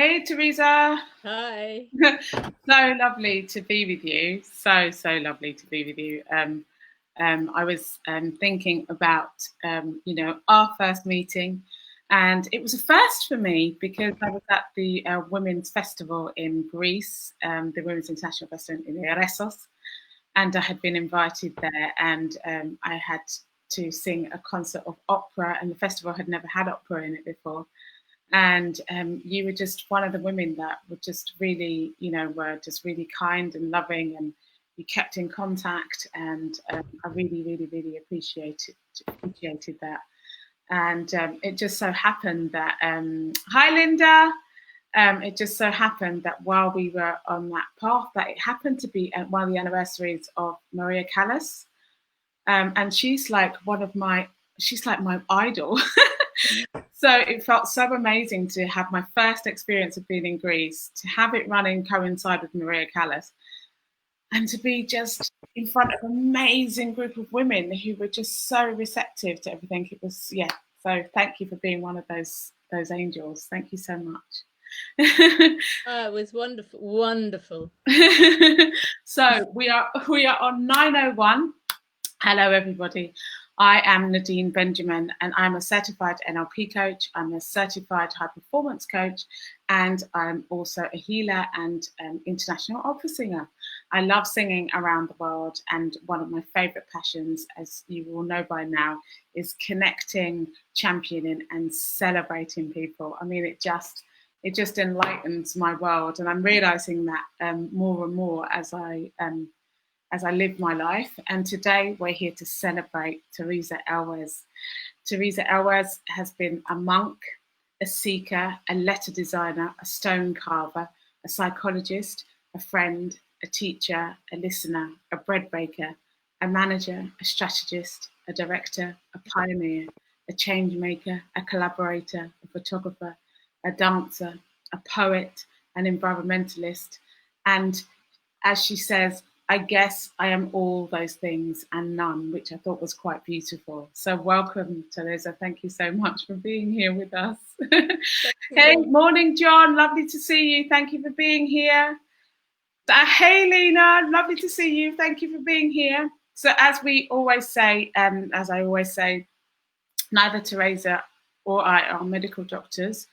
Hey, Teresa. Hi. So lovely to be with you. So lovely to be with you. I was thinking about, our first meeting, and it was a first for me because I was at the Women's Festival in Greece, the Women's International Festival in Eresos, and I had been invited there, and I had to sing a concert of opera, and the festival had never had opera in it before. And you were just one of the women that were just really, were just really kind and loving, and you kept in contact, and I really, really, really appreciated that. And it just so happened that hi, Linda. It just so happened that while we were on that path, that it happened to be at one of the anniversaries of Maria Callas, and she's like my idol. So it felt so amazing to have my first experience of being in Greece, to have it running coincide with Maria Callas, and to be just in front of an amazing group of women who were just so receptive to everything. It was, yeah. So thank you for being one of those angels. Thank you so much. Oh, it was wonderful, wonderful. So we are on 901. Hello, everybody. I am Nadine Benjamin, and I'm a certified NLP coach. I'm a certified high performance coach, and I'm also a healer and an international opera singer. I love singing around the world, and one of my favorite passions, as you all know by now, is connecting, championing, and celebrating people. I mean, it just enlightens my world, and I'm realizing that more and more as I live my life. And today we're here to celebrate Teresa Elwes. Teresa Elwes has been a monk, a seeker, a letter designer, a stone carver, a psychologist, a friend, a teacher, a listener, a bread baker, a manager, a strategist, a director, a pioneer, a change maker, a collaborator, a photographer, a dancer, a poet, an environmentalist, and as she says, I guess I am all those things and none, which I thought was quite beautiful. So welcome, Teresa. Thank you so much for being here with us. Hey, morning, John. Lovely to see you. Thank you for being here. Hey, Lena. Lovely to see you. Thank you for being here. So as we always say, as I always say, neither Teresa or I are medical doctors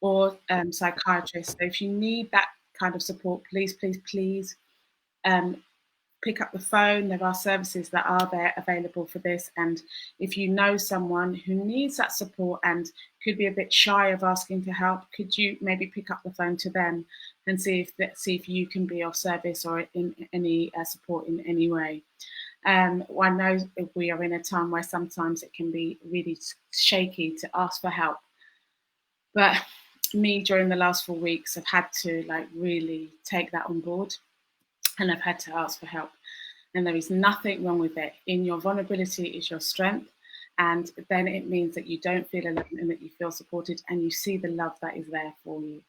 or psychiatrists. So if you need that kind of support, please, please, please pick up the phone. There are services that are there available for this. And if you know someone who needs that support and could be a bit shy of asking for help, could you maybe pick up the phone to them and see if you can be of service or in any support in any way. I know we are in a time where sometimes it can be really shaky to ask for help, but me during the last 4 weeks, I've had to really take that on board, and I've had to ask for help. And there is nothing wrong with it. In your vulnerability is your strength. And then it means that you don't feel alone and that you feel supported and you see the love that is there for you.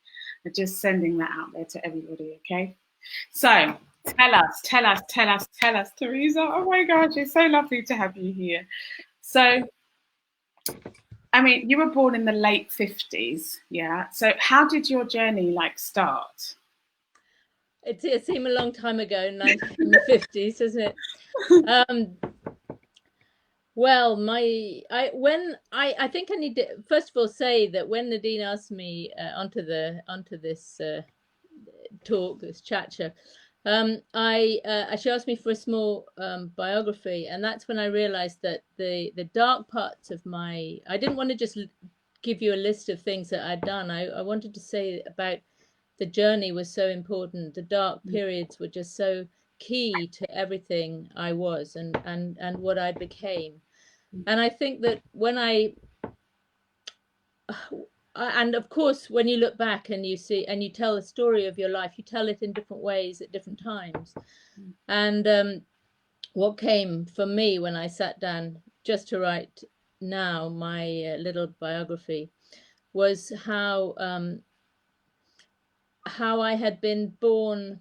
And just sending that out there to everybody, okay? So tell us, Teresa. Oh my gosh, it's so lovely to have you here. So, I mean, you were born in the late 50s, yeah? So how did your journey start? It seemed a long time ago, in the 50s, doesn't it? Well, I think I need to first of all say that when Nadine asked me onto this talk, this chat show, she asked me for a small biography, and that's when I realized that the dark parts of I didn't want to just give you a list of things that I'd done. I wanted to say about the journey was so important. The dark periods were just so key to everything I was and what I became. And I think that and of course, when you look back and you see and you tell the story of your life, you tell it in different ways at different times. And what came for me when I sat down just to write now my little biography was how I had been born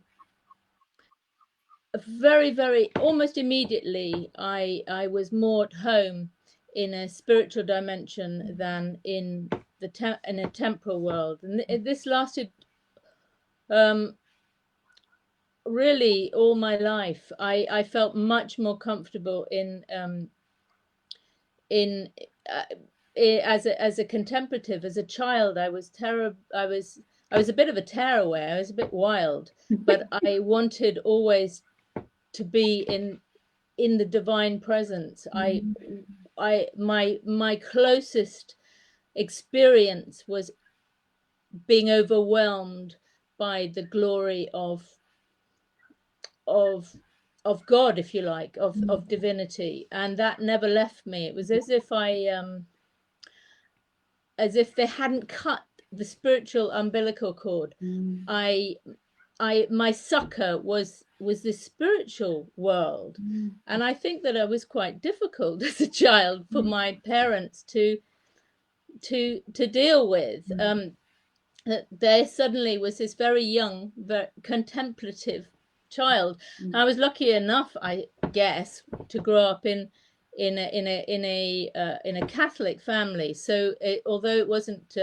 very, very almost immediately. I was more at home in a spiritual dimension than in a temporal world, and this lasted really all my life, I felt much more comfortable in as a contemplative. As a child, I was a bit of a tearaway. I was a bit wild, but I wanted always to be in the divine presence. My closest experience was being overwhelmed by the glory of God, if you like, of divinity, and that never left me. It was as if they hadn't cut the spiritual umbilical cord. My succor was the spiritual world, and I think that I was quite difficult as a child for my parents to deal with. There suddenly was this very young, very contemplative child. I was lucky enough, I guess, to grow up in a Catholic family. So although it wasn't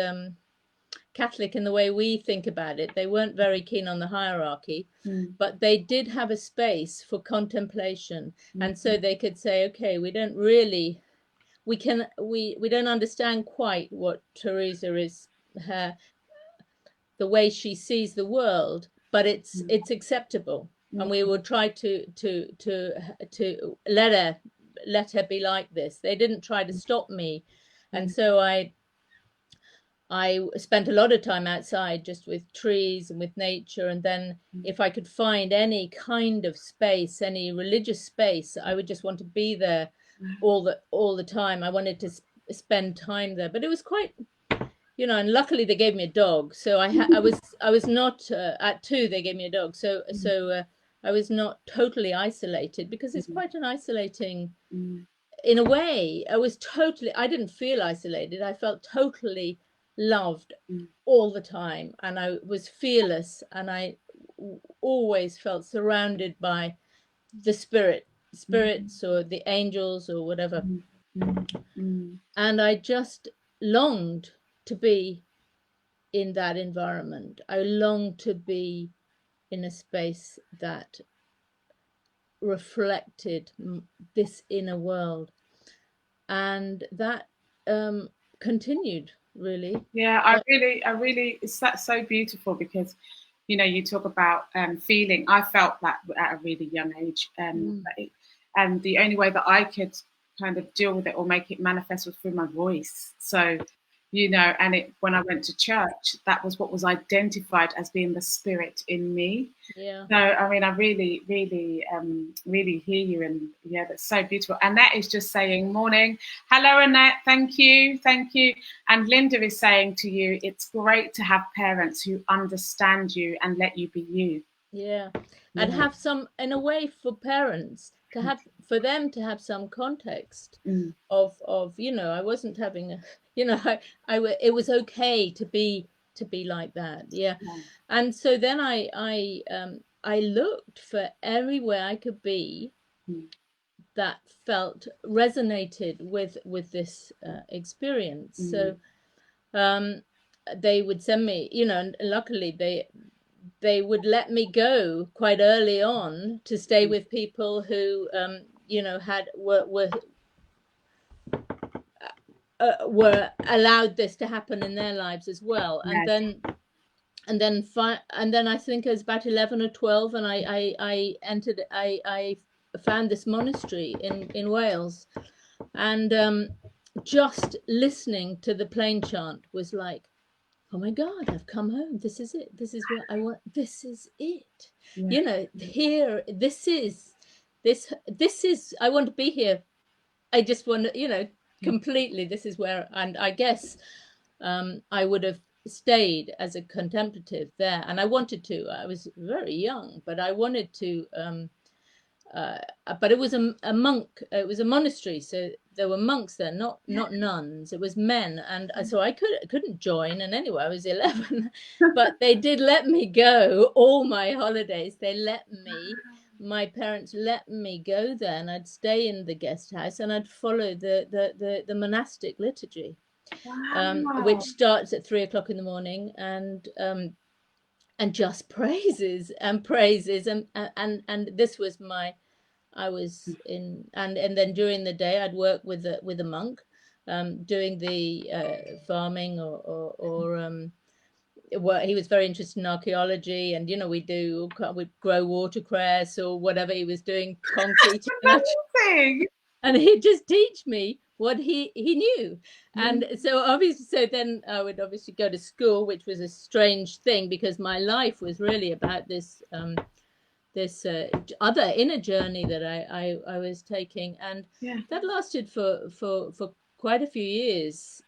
Catholic in the way we think about it, they weren't very keen on the hierarchy, but they did have a space for contemplation, and so they could say, okay, we don't understand quite what Teresa is, the way she sees the world, but it's acceptable, and we would try to let her be like this. They didn't try to stop me, and so I spent a lot of time outside, just with trees and with nature, and then if I could find any kind of space, any religious space, I would just want to be there all the time. I wanted to spend time there, but it was quite, and luckily they gave me a dog, so I was not at 2 they gave me a dog, so I was not totally isolated, because it's quite an isolating, in a way. I didn't feel isolated. I felt totally loved all the time, and I was fearless, and I always felt surrounded by the spirits or the angels or whatever, and I just longed to be in that environment. I longed to be in a space that reflected this inner world, and that continued, really. Yeah, I really, that's so beautiful, because you talk about feeling. I felt that at a really young age, and the only way that I could kind of deal with it or make it manifest was through my voice. So, and when I went to church, that was what was identified as being the spirit in me. Yeah. So, I mean, I really, really, really hear you, and yeah, that's so beautiful. Annette is just saying, morning. Hello, Annette. Thank you. And Linda is saying to you, it's great to have parents who understand you and let you be you. Yeah. And have some, in a way, for parents to have, for them to have some context of I wasn't having a, it was okay to be like that. Yeah. And so then I looked for everywhere I could be that resonated with this experience. So they would send me, and luckily they would let me go quite early on to stay with people who were allowed this to happen in their lives as well. And then I think it was about 11 or 12, and I found this monastery in Wales, and just listening to the plain chant was like, oh my God, I've come home. This is it. This is what I want. This is it. Here, this is, I want to be here. I just want to, completely, this is where, and I guess I would have stayed as a contemplative there. And I wanted to. I was very young, but I wanted to, but it was a monk, it was a monastery, so there were monks there, not nuns. It was men, and so I couldn't join. And anyway, I was 11, but they did let me go all my holidays. My parents let me go there, and I'd stay in the guest house, and I'd follow the monastic liturgy, which starts at 3 o'clock in the morning, and just praises and praises, and this was my, I was in, and then during the day I'd work with a monk, doing the farming or well, he was very interested in archaeology, and we'd grow watercress or whatever he was doing, concrete, and he'd just teach me what he knew. And so obviously, so then I would obviously go to school, which was a strange thing because my life was really about this this other inner journey that I was taking, and that lasted for quite a few years.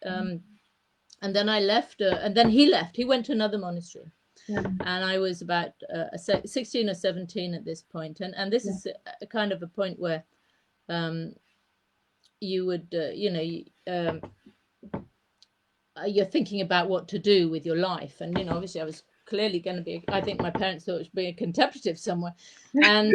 And then I left, and then he left. He went to another monastery, and I was about 16 or 17 at this point. And this is a kind of a point where you would, you're thinking about what to do with your life. And, obviously I was clearly going to be, I think my parents thought it was being a contemplative somewhere. And,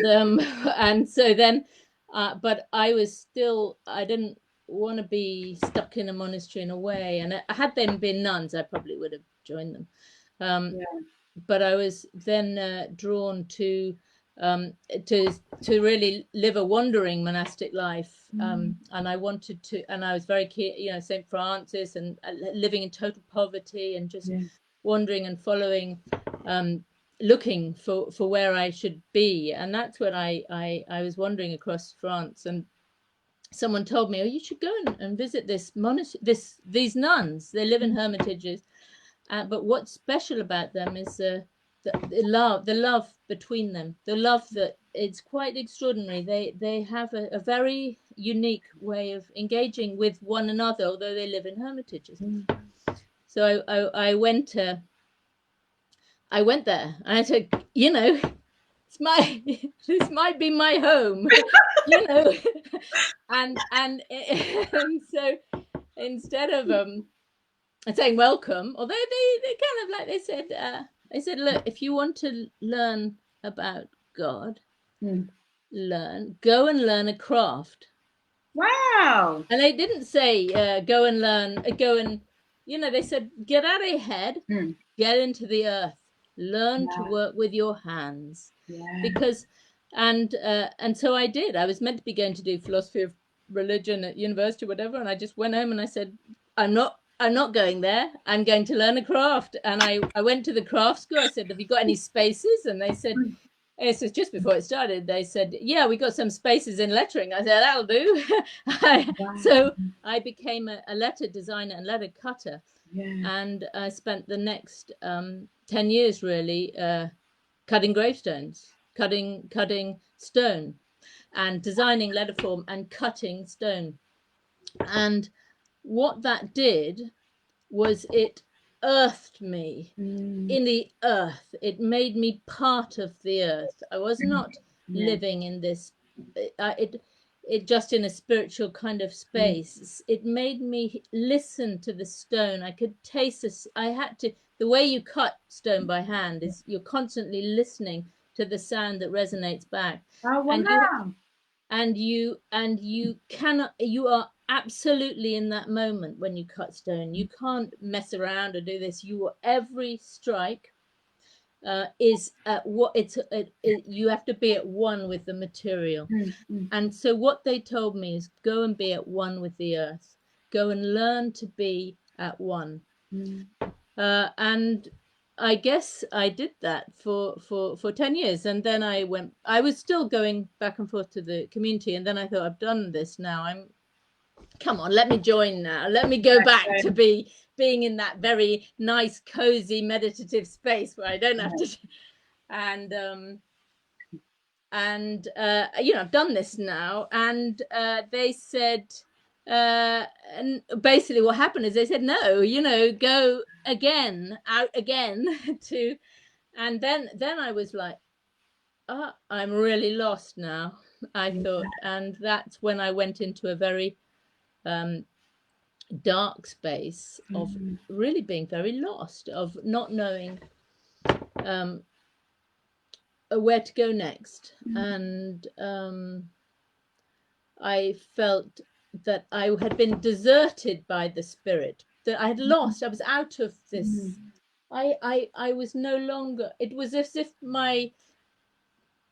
and so then, but I was still, I didn't want to be stuck in a monastery in a way. And had them been nuns, I probably would have joined them. But I was then drawn to really live a wandering monastic life, and I wanted to, and I was very keen, St. Francis, and living in total poverty and just wandering and following, looking for where I should be. And that's when I was wandering across France, and someone told me, oh, you should go and visit this monastery, these nuns. They live in hermitages, but what's special about them is the love between them, the love that it's quite extraordinary. They have a very unique way of engaging with one another, although they live in hermitages. So I went there, and I said, this might be my home, and so instead of saying welcome, although they kind of like, they said, look, if you want to learn about God, go and learn a craft. Wow. And they didn't say go and learn, they said, get out of your head, get into the earth, learn to work with your hands. Because and so I did. I was meant to be going to do philosophy of religion at university or whatever, and I just went home and I said, I'm not going there. I'm going to learn a craft. And I went to the craft school. I said, have you got any spaces? And they said, this was just before it started. They said, yeah, we got some spaces in lettering. I said, that'll do. So I became a letter designer and letter cutter. And I spent the next 10 years really cutting gravestones, cutting stone, and designing letter form and cutting stone. And what that did was it earthed me in the earth. It made me part of the earth. I was not living in this, it just in a spiritual kind of space. It made me listen to the stone. I could taste this. I had to, the way you cut stone by hand is you're constantly listening to the sound that resonates back. Oh, wow. And you cannot, you are absolutely in that moment when you cut stone. You can't mess around or do this. Every strike is at what you have to be at one with the material. And so what they told me is go and be at one with the earth, go and learn to be at one. And I guess I did that for 10 years. And then I was still going back and forth to the community. And then I thought, I've done this now. Come on, let me join now. Let me go back to being in that very nice, cozy, meditative space where I don't have to. And I've done this now. And they said, and basically what happened is they said, no, go again, out again to, and then I was like, oh, I'm really lost now, I thought. And that's when I went into a very dark space of really being very lost, of not knowing where to go next. And I felt that I had been deserted by the spirit, that I had lost. I was out of this I was no longer, it was as if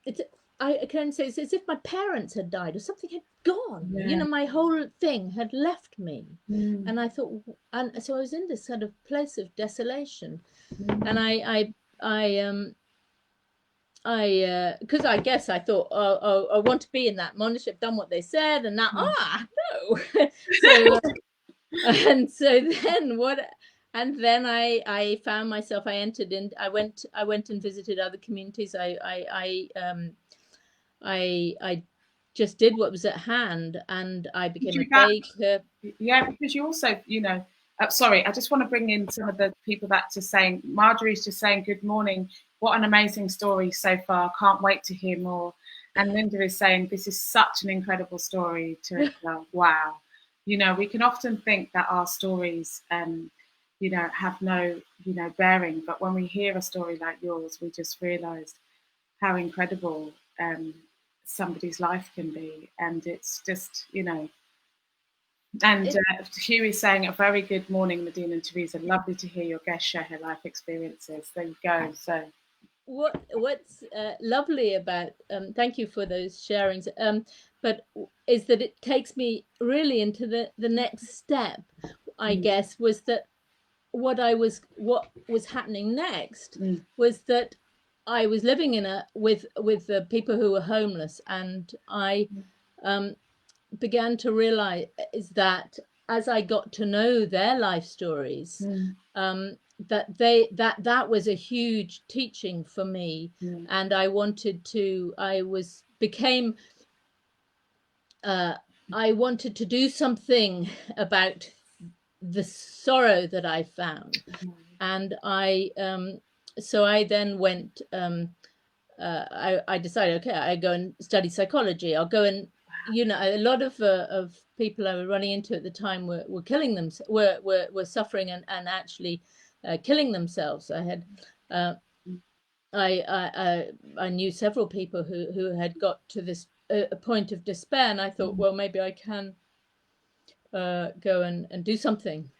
it's I can say it's as if my parents had died or something had gone. Yeah. My whole thing had left me. Mm. And I thought, and so I was in this sort of place of desolation. And because I guess I thought, oh, I want to be in that monastery. I've done what they said, and now, no. So, and so then what? And then I found myself. I went and visited other communities. I just did what was at hand, and I became a baker. Yeah, because you also, sorry, I just want to bring in some of the people that just saying, Marjorie's just saying, good morning. What an amazing story so far. Can't wait to hear more. And Linda is saying, this is such an incredible story, Teresa. Wow. We can often think that our stories, have no, bearing. But when we hear a story like yours, we just realised how incredible somebody's life can be. And it's just, and Hugh is saying, a very good morning, Nadine and Teresa. Lovely to hear your guest share her life experiences. There you go. So what's lovely about thank you for those sharings, but is that it takes me really into the next step, I guess, was that what was happening next was that I was living with the people who were homeless, and I began to realize that as I got to know their life stories, that was a huge teaching for me, and I wanted to do something about the sorrow that I found, and so I then went. I decided, okay, I go and study psychology. I'll go and a lot of people I were running into at the time were killing them, were suffering and actually killing themselves. I had I knew several people who had got to this a point of despair, and I thought, well, maybe I can go and do something.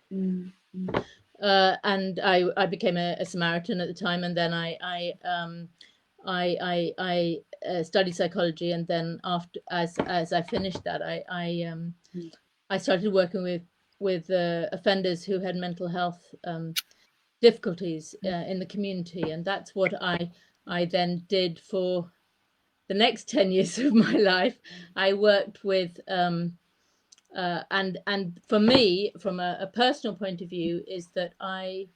And I became a Samaritan at the time, and then I studied psychology, and then after, as I finished that, I started working with offenders who had mental health difficulties in the community, and that's what I then did for the next 10 years of my life. I worked with and for me, from a personal point of view, is that I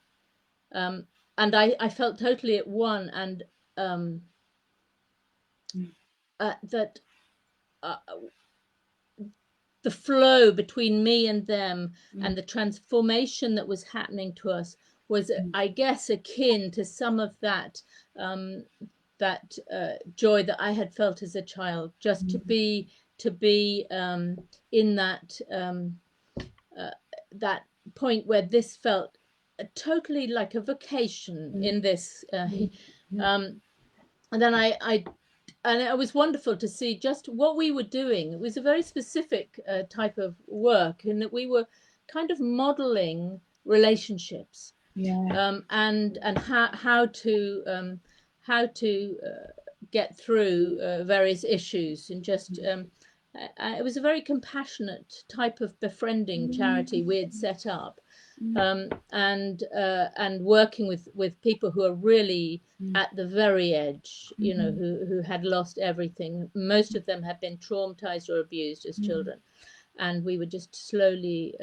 felt totally at one, and that the flow between me and them and the transformation that was happening to us was, I guess, akin to some of that joy that I had felt as a child, just to be in that point where this felt totally like a vocation in this, and then and it was wonderful to see just what we were doing. It was a very specific type of work, in that we were kind of modeling relationships, and how to get through various issues, and just it was a very compassionate type of befriending charity we had set up, and working with people who are really at the very edge, who had lost everything. Most of them had been traumatized or abused as children, and we were just slowly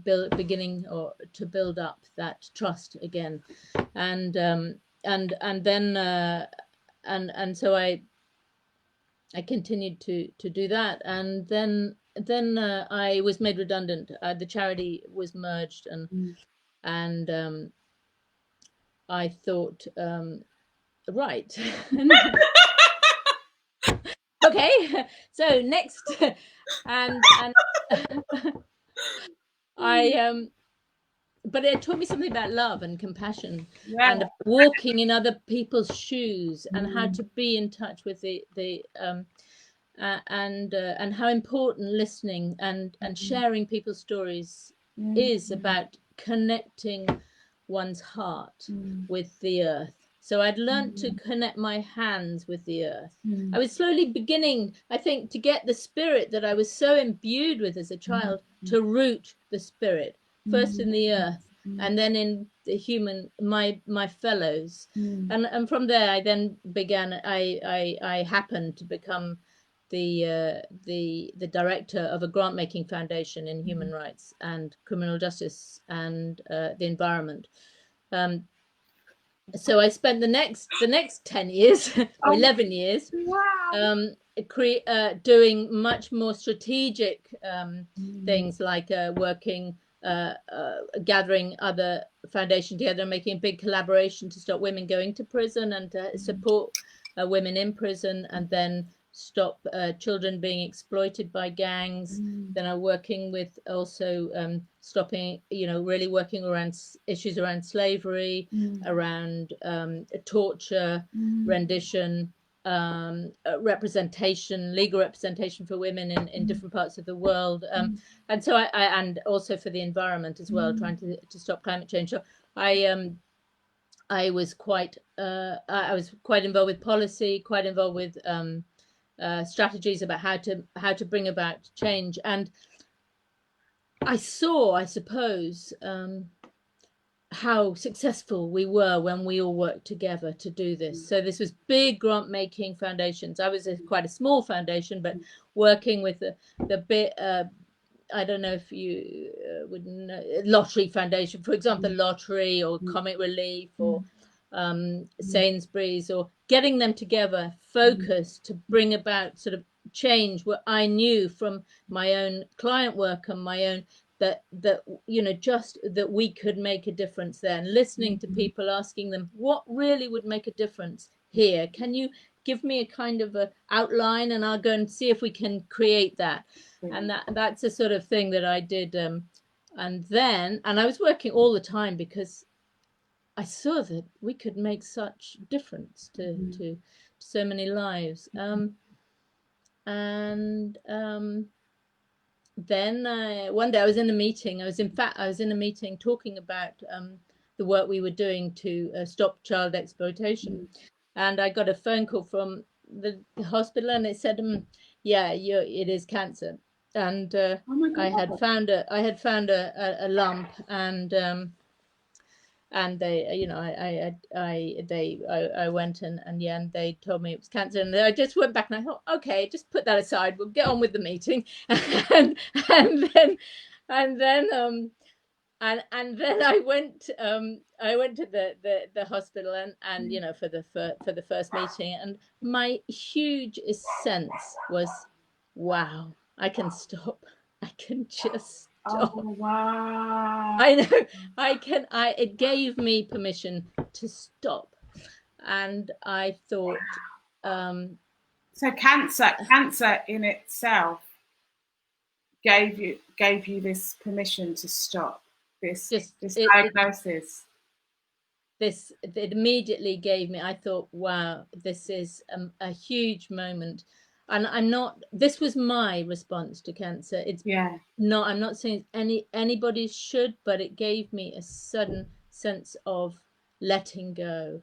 beginning to build up that trust again, and then so I continued to do that, and then I was made redundant. The charity was merged, and I thought, right, okay, so next, and but it taught me something about love and compassion, and walking in other people's shoes, and how to be in touch with and how important listening and sharing people's stories is about connecting one's heart with the earth. So I'd learned to connect my hands with the earth. I was slowly beginning, I think, to get the spirit that I was so imbued with as a child, to root the spirit first in the earth and then in the human, my fellows. And from there I then began, I happened to become the director of a grant making foundation in human rights and criminal justice and the environment. So I spent the next 10 years or 11 years doing much more strategic things, like working, gathering other foundations together, making a big collaboration to stop women going to prison and to support women in prison, and then stop children being exploited by gangs. Then I'm working with also stopping, really working around issues around slavery, around torture, rendition, representation, legal representation for women in different parts of the world, and so I and also for the environment as well, trying to stop climate change. So I was quite involved with policy, quite involved with strategies about how to bring about change. And I saw, I suppose, how successful we were when we all worked together to do this. So this was big grant making foundations. I was quite a small foundation, but working with the bit, I don't know if you would know, Lottery Foundation, for example, Lottery or Comic Relief or Sainsbury's, or getting them together, focused to bring about sort of change, what I knew from my own client work and my own, that just that we could make a difference there, and listening to people, asking them what really would make a difference here. Can you give me a kind of a outline, and I'll go and see if we can create that. And that's a sort of thing that I did. And I was working all the time because I saw that we could make such difference to so many lives. Then one day I was in a meeting. I was in a meeting talking about the work we were doing to stop child exploitation, and I got a phone call from the hospital, and it said, "Yeah, it is cancer." And I had found a lump, and they, I went and they told me it was cancer, and I just went back and I thought, okay, just put that aside, we'll get on with the meeting. and then I went to the hospital and for the first meeting, and my huge sense was, wow, I can stop. I can just stop. Oh, wow. I know I can. It gave me permission to stop, and I thought. So cancer in itself gave you this permission to stop this diagnosis. It immediately gave me. I thought, wow, this is a huge moment. And I'm not, this was my response to cancer. I'm not saying anybody should, but it gave me a sudden sense of letting go.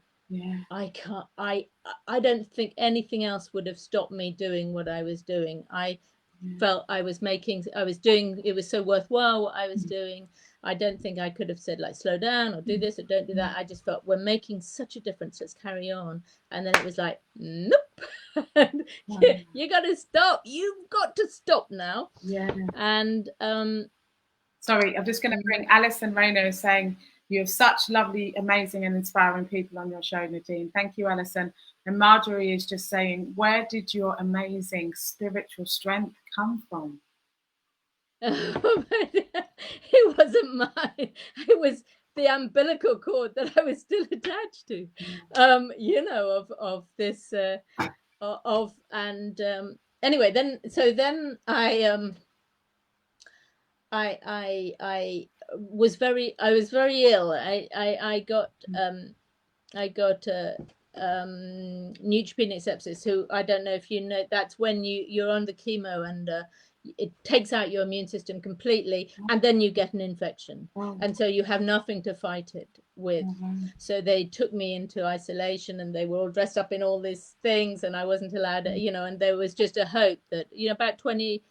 I don't think anything else would have stopped me doing what I was doing. I felt I was doing, it was so worthwhile what I was doing. I don't think I could have said, like, slow down or do this or don't do that. I just felt, we're making such a difference, let's carry on. And then it was like, nope. You got to stop. You've got to stop now. And sorry, I'm just going to bring Alison Rayner saying, you have such lovely, amazing and inspiring people on your show, Nadine. Thank you, Alison. And Marjorie is just saying, where did your amazing spiritual strength come from? It wasn't mine. It was the umbilical cord that I was still attached to, of this, anyway, then I was very ill. I got neutropenic sepsis, who, I don't know if you know, that's when you're on the chemo and it takes out your immune system completely, and then you get an infection. And so you have nothing to fight it with. So they took me into isolation, and they were all dressed up in all these things, and I wasn't allowed to, and there was just a hope that, about 20%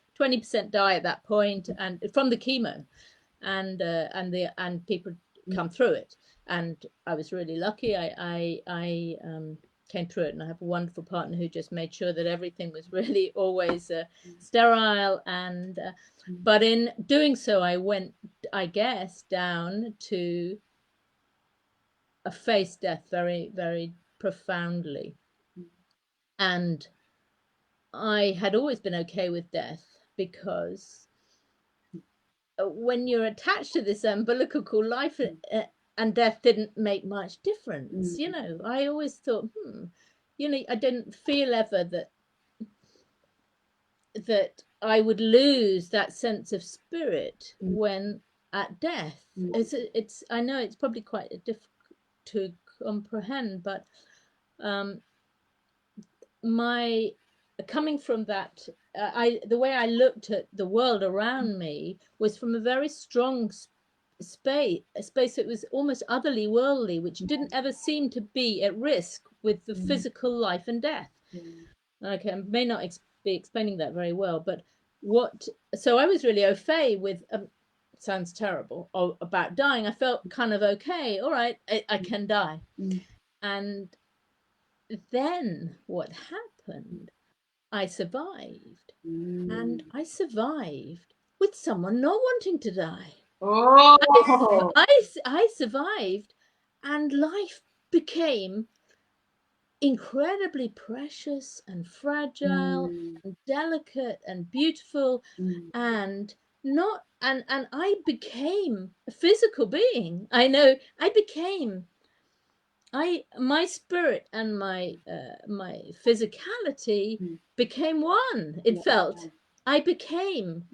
die at that point, and from the chemo, and people come through it. And I was really lucky. I came through it, and I have a wonderful partner who just made sure that everything was really always sterile. And but in doing so, I went, I guess, down to face death very, very profoundly. And I had always been okay with death, because when you're attached to this umbilical cord, life and death didn't make much difference. I always thought, I didn't feel ever that I would lose that sense of spirit when at death. It's I know it's probably quite difficult to comprehend, but my coming from that, the way I looked at the world around me was from a very strong space that was almost otherly worldly, which didn't ever seem to be at risk with the physical life and death. Okay, I may not be explaining that very well, but so I was really au fait with, sounds terrible, about dying. I felt kind of okay, all right, I can die. And then what happened, I survived. And I survived with someone not wanting to die. I survived, and life became incredibly precious and fragile and delicate and beautiful, and I became a physical being. I know I became my spirit and my physicality became one. It felt I became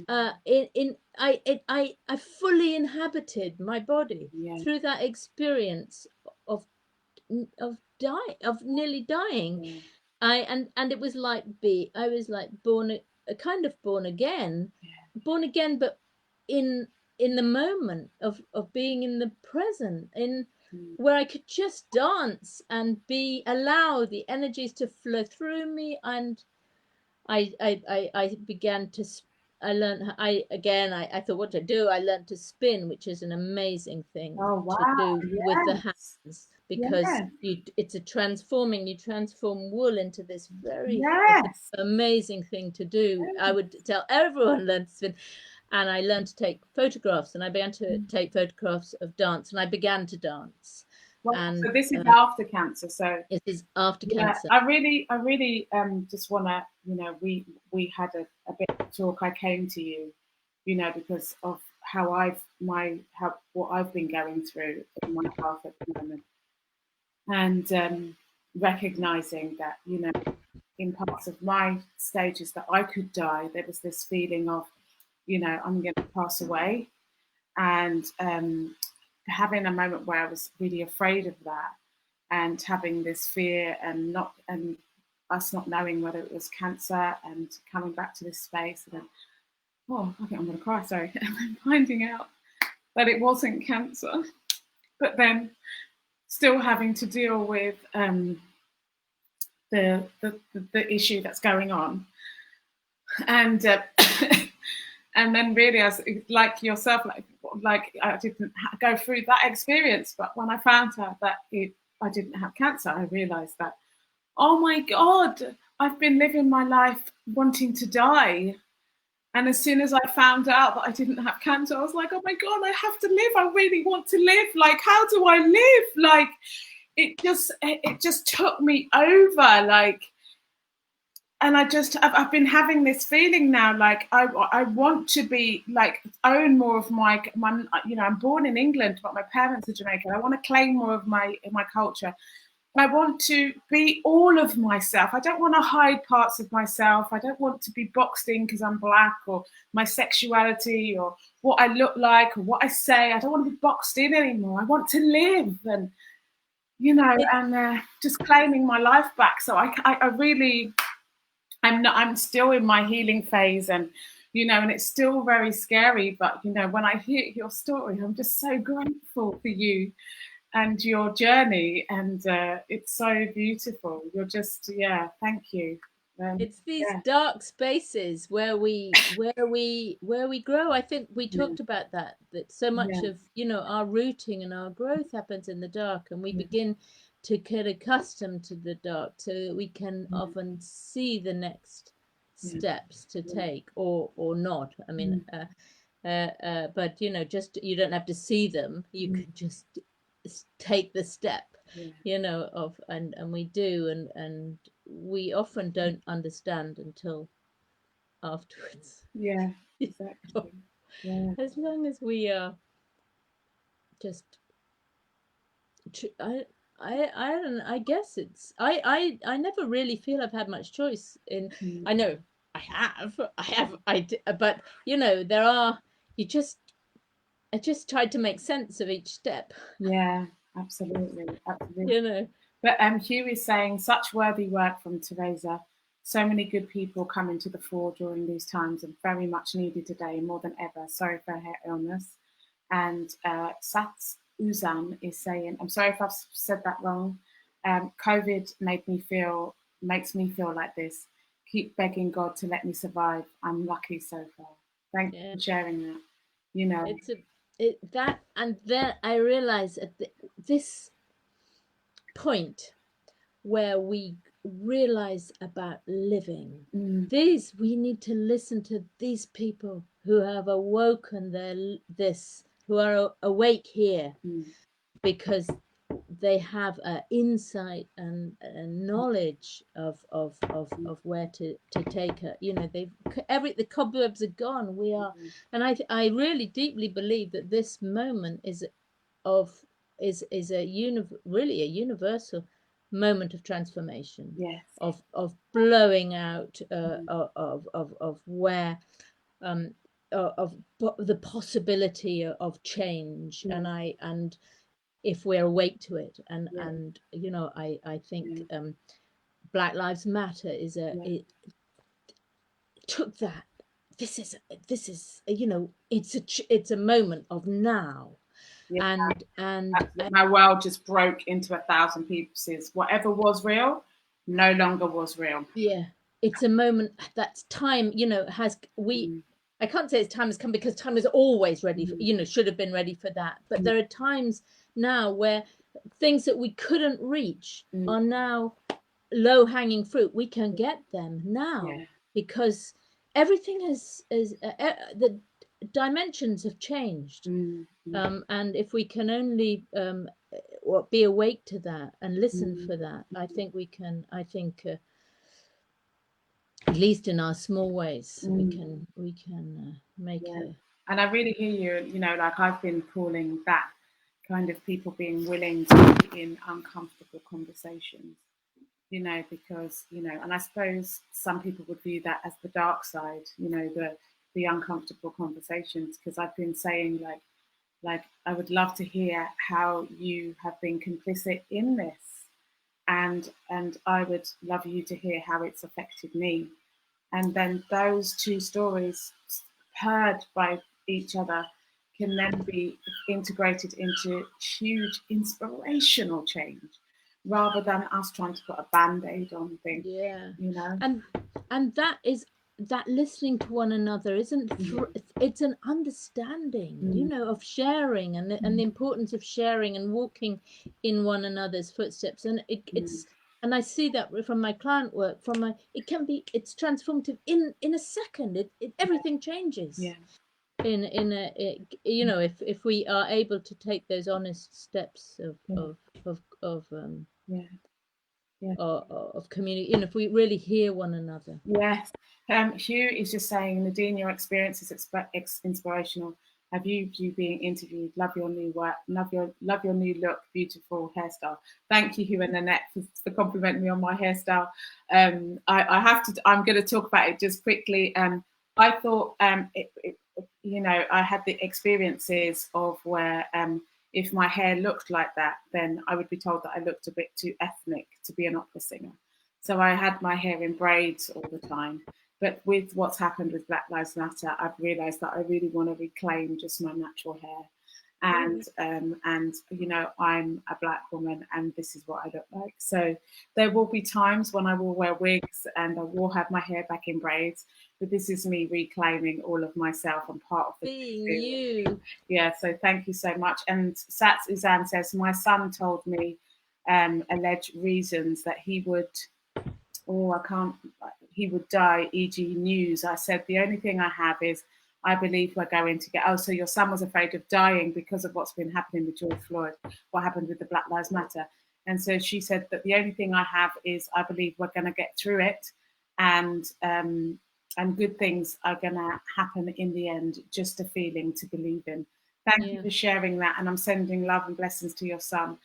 I fully inhabited my body through that experience of nearly dying. And it was like I was like born again, but in the moment of being in the present, where I could just dance and allow the energies to flow through me. And I began to, I learned, I thought, what to do? I learned to spin, which is an amazing thing to do with the hands, because it's you transform wool into this very amazing thing to do. I would tell everyone, learn to spin. And I learned to take photographs, and I began to take photographs of dance, and I began to dance. So this is after cancer. So it is after cancer. I really just want to, we had a bit of talk. I came to you, because of what I've been going through in my health at the moment, and recognizing that, in parts of my stages that I could die, there was this feeling of, I'm going to pass away, and having a moment where I was really afraid of that, and having this fear, and us not knowing whether it was cancer, and coming back to this space, and then, I think I'm going to cry. Sorry, and finding out that it wasn't cancer, but then still having to deal with the issue that's going on, and and then really, as like yourself, like I didn't go through that experience, but when I found out that I didn't have cancer, I realized that, oh my God, I've been living my life wanting to die. And as soon as I found out that I didn't have cancer, I was like, oh my God, I have to live. I really want to live. Like, how do I live? Like, it just took me over. Like, and I've been having this feeling now, like I want to be like, own more of my, I'm born in England, but my parents are Jamaican. I want to claim more of my culture. I want to be all of myself. I don't want to hide parts of myself. I don't want to be boxed in because I'm Black, or my sexuality, or what I look like, or what I say. I don't want to be boxed in anymore. I want to live, and and just claiming my life back. So I really, I'm still in my healing phase, and and it's still very scary. But, when I hear your story, I'm just so grateful for you and your journey. And it's so beautiful. You're just, thank you. It's these dark spaces where we grow. I think we talked about that so much of our rooting and our growth happens in the dark, and we begin to get accustomed to the dark so that we can often see the next steps to take or not. I mean, but just you don't have to see them. You can just take the step, and we do, and we often don't understand until afterwards. Yeah, exactly. As long as we are just, I don't know, I guess it's I never really feel I've had much choice in. I know but there are, I just tried to make sense of each step. Yeah, absolutely. But Hugh is saying, such worthy work from Teresa. So many good people coming to the fore during these times, and very much needed today more than ever. Sorry for her illness. And Sats Uzan is saying, I'm sorry if I've said that wrong. COVID makes me feel like this. Keep begging God to let me survive. I'm lucky so far. Thank you for sharing that. And then I realize at this point where we realize about living, we need to listen to these people who have awoken who are awake here, because they have an insight and a knowledge of where to take her. The cobwebs are gone. We are, and I really deeply believe that this moment is really a universal moment of transformation. Yes. Of blowing out of where of the possibility of change, and if we're awake to it, and I think Black Lives Matter it took that. This is it's a moment of now. And my world just broke into 1,000 pieces. Whatever was real no longer was real. It's a moment that's time I can't say it's time has come, because time is always ready for, should have been ready for that, but there are times now where things that we couldn't reach are now low-hanging fruit. We can get them now because everything the dimensions have changed. And if we can only be awake to that and listen for that, I think we can, at least in our small ways, we can make it. And I really hear you, like I've been calling that kind of people being willing to be in uncomfortable conversations, because, and I suppose some people would view that as the dark side, the uncomfortable conversations, because I've been saying like I would love to hear how you have been complicit in this, and I would love you to hear how it's affected me. And then those two stories heard by each other can then be integrated into huge inspirational change, rather than us trying to put a band-aid on things. And that listening to one another isn't it's an understanding, of sharing, and the importance of sharing and walking in one another's footsteps. And it's and I see that from my client work, it's transformative in a second. Everything changes. If we are able to take those honest steps of community, and if we really hear one another. Yes. Hugh is just saying, Nadine, your experience is inspirational. Have you being interviewed? Love your new work. Love your new look. Beautiful hairstyle. Thank you, Hugh and Nanette, for complimenting me on my hairstyle. I have to. I'm going to talk about it just quickly. I thought, I had the experiences of where if my hair looked like that, then I would be told that I looked a bit too ethnic to be an opera singer. So I had my hair in braids all the time. But with what's happened with Black Lives Matter, I've realised that I really want to reclaim just my natural hair. And you know, I'm a black woman and this is what I look like. So there will be times when I will wear wigs and I will have my hair back in braids, but this is me reclaiming all of myself and part of the being experience. you. Yeah, so thank you so much. And Sats Uzan says, my son told me alleged reasons that he would, he would die, e.g. news. I said, the only thing I have is, I believe we're going to get, oh, so your son was afraid of dying because of what's been happening with George Floyd, what happened with the Black Lives Matter. And so she said that the only thing I have is, I believe we're going to get through it, and good things are going to happen in the end, just a feeling to believe in. Thank you for sharing that. And I'm sending love and blessings to your son.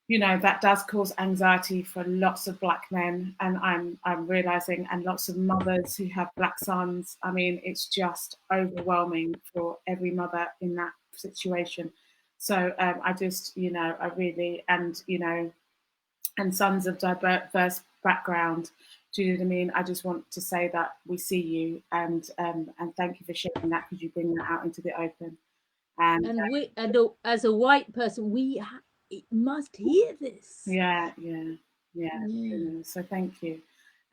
You know, that does cause anxiety for lots of black men, and I'm realizing, and lots of mothers who have black sons. I mean, it's just overwhelming for every mother in that situation. So I just, you know, I really, and you know, and sons of diverse background. Do you know what I mean? I just want to say that we see you, and thank you for sharing that, because you bring that out into the open. And we, and as a white person, we must hear this. Yeah. So thank you.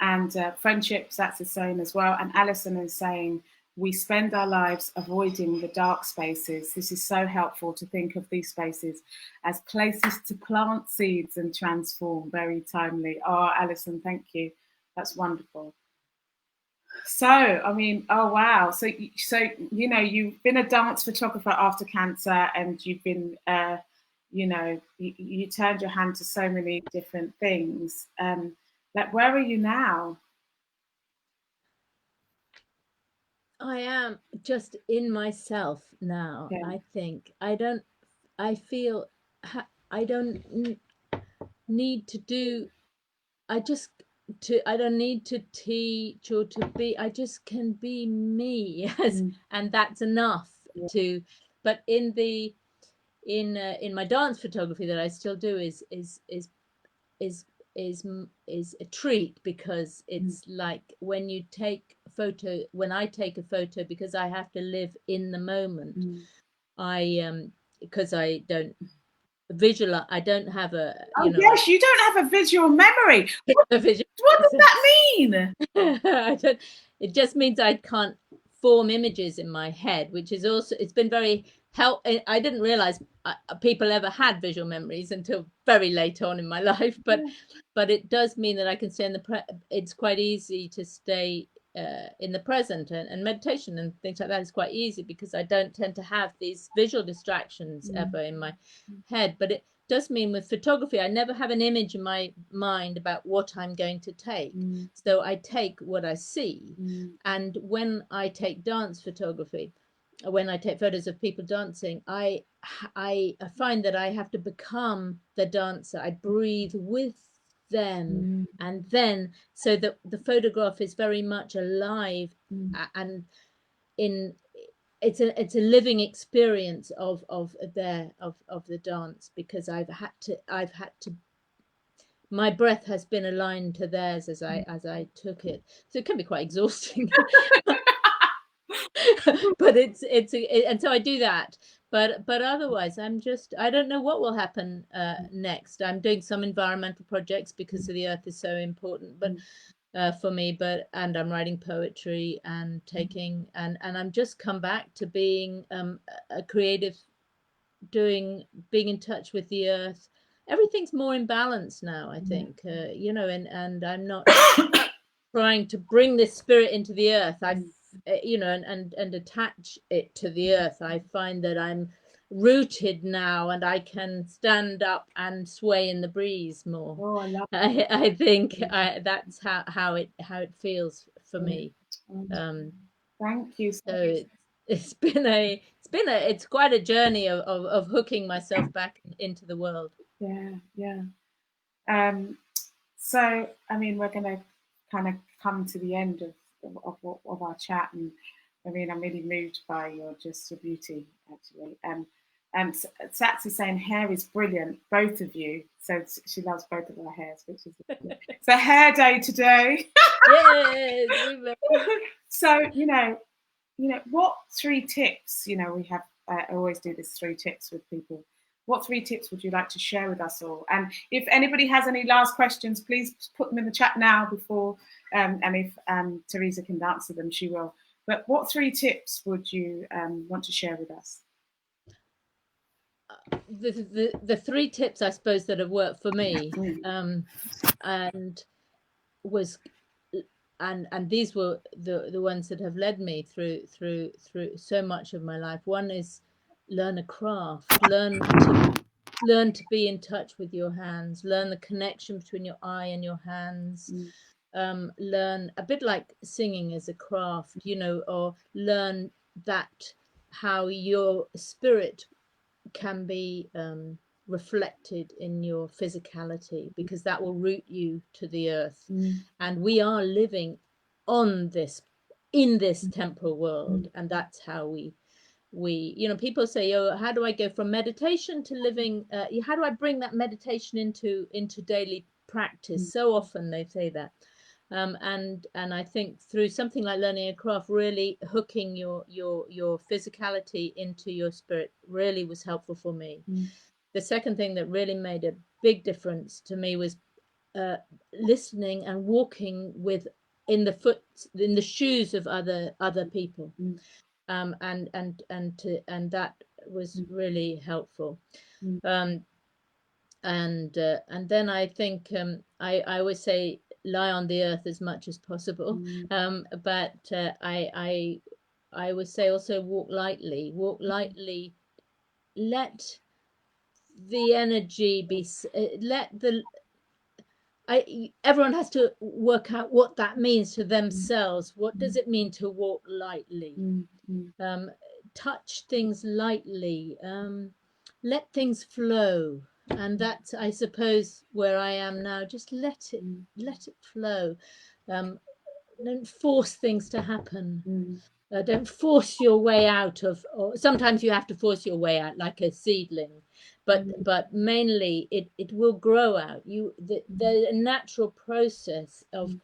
And friendships, that's the same as well. And Alison is saying, we spend our lives avoiding the dark spaces. This is so helpful to think of these spaces as places to plant seeds and transform. Very timely. Oh, Alison, thank you. That's wonderful. So, I mean, oh wow. So you know, you've been a dance photographer after cancer, and you've been, you know, you turned your hand to so many different things. Like, where are you now? I am just in myself now. Yeah. I think I don't. I feel I don't need to do. I just I don't need to teach or to be. I just can be me, and that's enough to. But in the in my dance photography that I still do is is is a treat, because it's like when you take a photo, when I take a photo, because I have to live in the moment. I because I don't visualize, I don't have a, you know, yes, you don't have a visual memory. What does that mean? I don't, it just means I can't form images in my head, which is also, it's been very help. I didn't realize people ever had visual memories until very late on in my life, but it does mean that I can stay in the it's quite easy to stay in the present, and meditation and things like that is quite easy, because I don't tend to have these visual distractions ever in my head. But it does mean with photography, I never have an image in my mind about what I'm going to take. So I take what I see. And when I take dance photography, when I take photos of people dancing, I find that I have to become the dancer. I breathe with them, and then, so that the photograph is very much alive, and in it's a living experience of the dance, because I've had to my breath has been aligned to theirs as I took it, so it can be quite exhausting. But and so I do that, but otherwise I don't know what will happen next. I'm doing some environmental projects because the earth is so important, but for me, and I'm writing poetry and taking, and I'm just come back to being a creative, being in touch with the earth. Everything's more in balance now, I think. You know, and I'm not trying to bring this spirit into the earth. You know, and attach it to the earth. I find that I'm rooted now, and I can stand up and sway in the breeze more. Oh, I love it. I think that's how it feels for me. Thank you. So it's quite a journey of hooking myself back into the world. Yeah. So, I mean, we're going to kind of come to the end of our chat, and I mean, I'm really moved by your beauty, actually. And Satsi saying hair is brilliant, both of you. So she loves both of our hairs, which is it's a hair day today. Yes, So what 3 tips? We have. I always do this 3 tips with people. What 3 tips would you like to share with us all? And if anybody has any last questions, please put them in the chat now before. And if Teresa can answer them, she will. But what 3 tips would you want to share with us? The 3 tips, I suppose, that have worked for me, and these were the ones that have led me through so much of my life. One is learn a craft, learn to be in touch with your hands, learn the connection between your eye and your hands. Learn a bit like singing as a craft, or learn that how your spirit can be reflected in your physicality, because that will root you to the earth. And we are living in this temporal world, and that's how we people say, oh, how do I go from meditation to living, how do I bring that meditation into daily practice? So often they say that. And I think through something like learning a craft, really hooking your physicality into your spirit really was helpful for me. The second thing that really made a big difference to me was listening and walking in the shoes of other people. And that was really helpful. And then I think I always say lie on the earth as much as possible. But I would say also walk lightly. Let the energy be. Everyone has to work out what that means to themselves. What does it mean to walk lightly? Touch things lightly. Let things flow. And that's, I suppose, where I am now. Just let it flow. Don't force things to happen. Don't force your way out of, or sometimes you have to force your way out like a seedling, but mainly it will grow out. The natural process of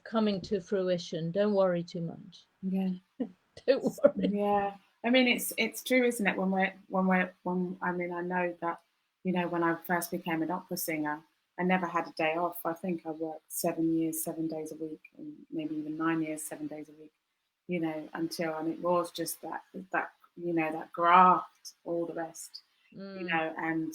coming to fruition. Don't worry too much. Yeah. Don't worry. Yeah. I mean, it's true, isn't it? I know that, when I first became an opera singer, I never had a day off. I think I worked 7 years, 7 days a week, and maybe even 9 years, 7 days a week, and it was just that graft, all the rest, and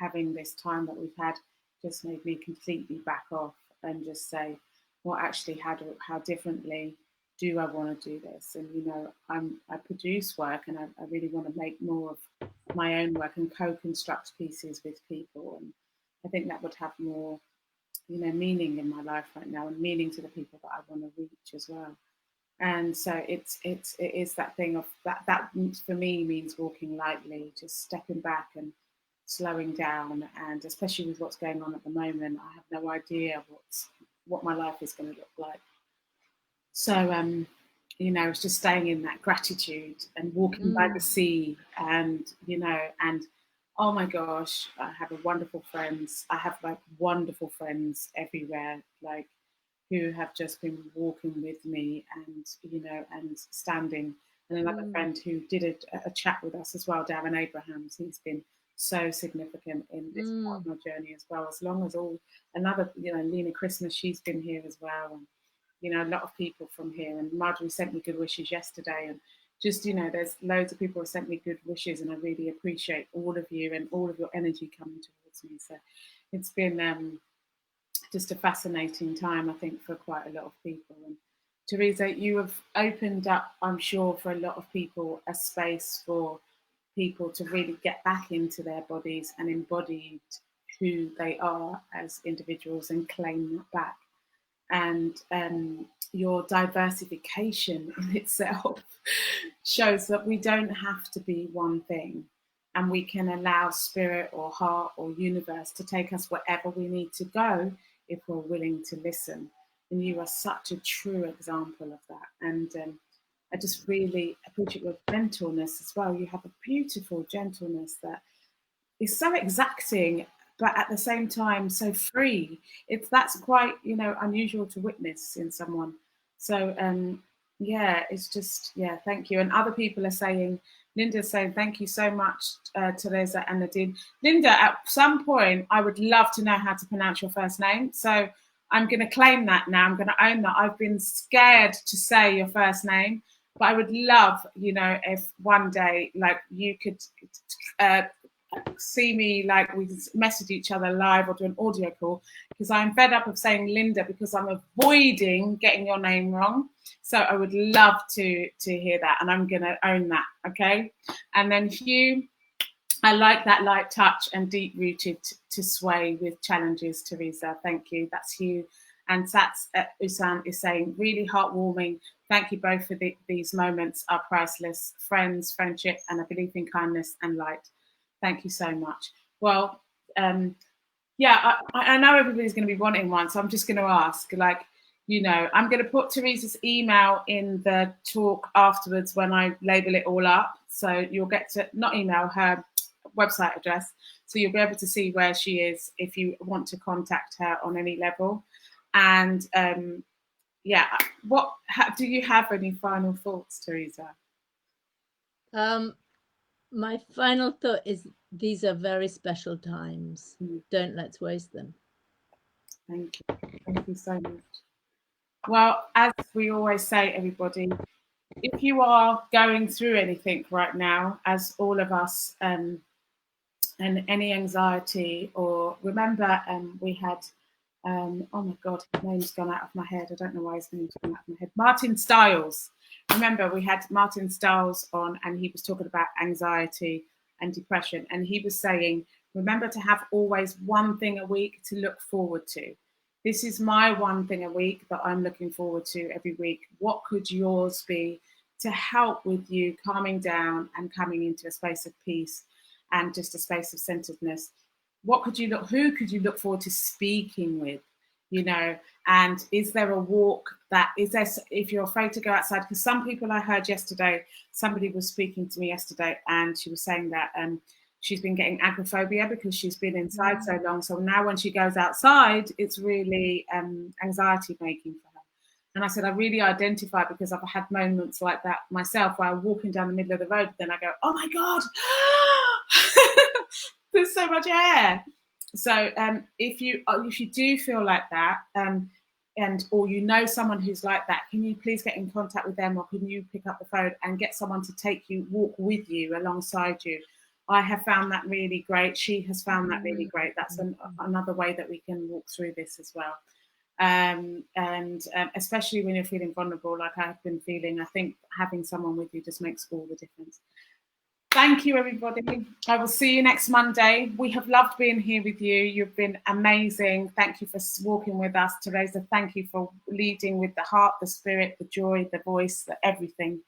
having this time that we've had just made me completely back off and just say, well, actually, how differently do I want to do this? And I produce work, and I really want to make more of my own work and co-construct pieces with people, and I think that would have more meaning in my life right now, and meaning to the people that I want to reach as well. And so it is that thing of that for me means walking lightly, just stepping back and slowing down, and especially with what's going on at the moment, I have no idea what my life is going to look like. So, it's just staying in that gratitude and walking by the sea, and oh my gosh, I have wonderful friends. I have wonderful friends everywhere, who have just been walking with me, and and standing. And another friend who did a chat with us as well, Darren Abrahams. He's been so significant in this part of my journey as well. As long as Lena Christmas, she's been here as well. And, a lot of people from here, and Marjorie sent me good wishes yesterday, and just there's loads of people who sent me good wishes, and I really appreciate all of you and all of your energy coming towards me. So it's been just a fascinating time, I think, for quite a lot of people. And Teresa, you have opened up, I'm sure, for a lot of people, a space for people to really get back into their bodies and embodied who they are as individuals and claim that back. And your diversification in itself shows that we don't have to be one thing, and we can allow spirit or heart or universe to take us wherever we need to go if we're willing to listen. And you are such a true example of that. And I just really appreciate your gentleness as well. You have a beautiful gentleness that is so exacting, but at the same time so free. That's quite, you know, unusual to witness in someone. So yeah, it's just, yeah, thank you. And other people are saying, Linda's saying, thank you so much, Teresa and Nadine. Linda, at some point, I would love to know how to pronounce your first name. So I'm going to claim that now. I'm going to own that. I've been scared to say your first name, but I would love, you know, if one day, like, you could see me, like, we can message each other live or do an audio call, because I'm fed up of saying Linda because I'm avoiding getting your name wrong. So I would love to hear that, and I'm going to own that. Okay. And then Hugh, I like that light touch and deep rooted to sway with challenges, Teresa. Thank you. That's Hugh. And Sats Usan is saying, really heartwarming. Thank you both for these moments are priceless. Friends, friendship, and a belief in kindness and light. Thank you so much. Well, yeah, I know everybody's going to be wanting one, so I'm just going to ask, like, you know, I'm going to put Teresa's email in the talk afterwards when I label it all up. So you'll get to, not email, her website address. So you'll be able to see where she is if you want to contact her on any level. And yeah, do you have any final thoughts, Teresa? My final thought is these are very special times. Don't let's waste them. Thank you. Thank you so much. Well, as we always say, everybody, if you are going through anything right now, as all of us, and any anxiety, or remember, we had, oh my God, his name's gone out of my head. I don't know why his name's gone out of my head. Martin Stiles. Remember, we had Martin Stiles on, and he was talking about anxiety and depression. And he was saying, remember to have always one thing a week to look forward to. This is my one thing a week that I'm looking forward to every week. What could yours be to help with you calming down and coming into a space of peace and just a space of centeredness? Who could you look forward to speaking with, you know? And is there a walk if you're afraid to go outside? Because some people I heard yesterday, somebody was speaking to me yesterday, and she was saying that she's been getting agoraphobia because she's been inside so long. So now when she goes outside, it's really anxiety making for her. And I said, I really identify, because I've had moments like that myself, where I'm walking down the middle of the road, then I go, oh my God, there's so much air. So if you do feel like that, or you know someone who's like that, can you please get in contact with them, or can you pick up the phone and get someone to walk with you, alongside you? I have found that really great. She has found that really great. That's another way that we can walk through this as well. And especially when you're feeling vulnerable, like I've been feeling, I think having someone with you just makes all the difference. Thank you, everybody. I will see you next Monday. We have loved being here with you. You've been amazing. Thank you for walking with us. Teresa, thank you for leading with the heart, the spirit, the joy, the voice, the everything.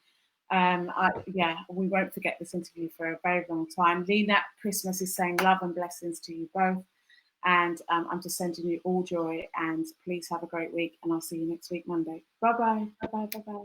Yeah, we won't forget this interview for a very long time. Lena Christmas is saying love and blessings to you both. And I'm just sending you all joy, and please have a great week, and I'll see you next week, Monday. Bye-bye. Bye-bye. Bye-bye.